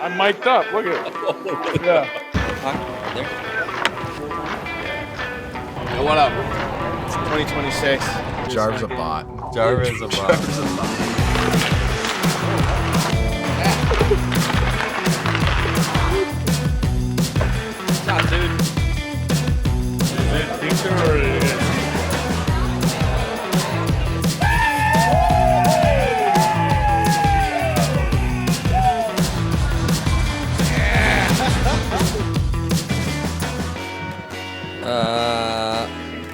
I'm mic'd up. Look at it. Yeah. There. Yo, what up? 2026. Jarvis a bot. Jarvis a bot. What's up, dude? Is it decent or is it?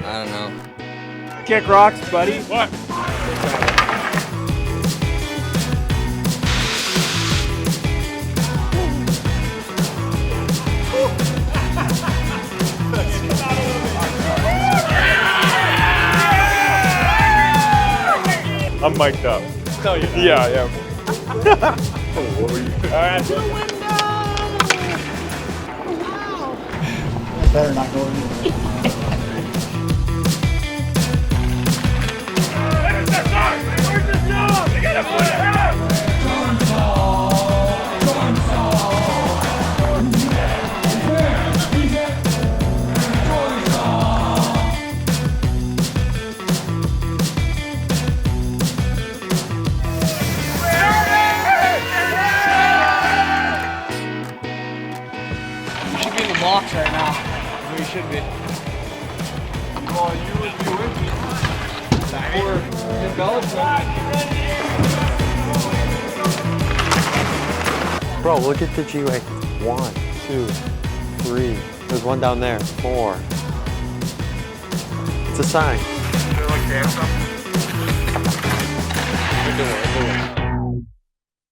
I don't know. Kick rocks, buddy. What? I'm mic'd up. No, you're not. Yeah. What were you? All right. Better not go anywhere. You should be in the box right now. You should be. Well, you would be with me. Or embellishment. Bro, look at the G-Way. 1, 2, 3. There's one down there. 4. It's a sign. They're like dancing. We're doing it.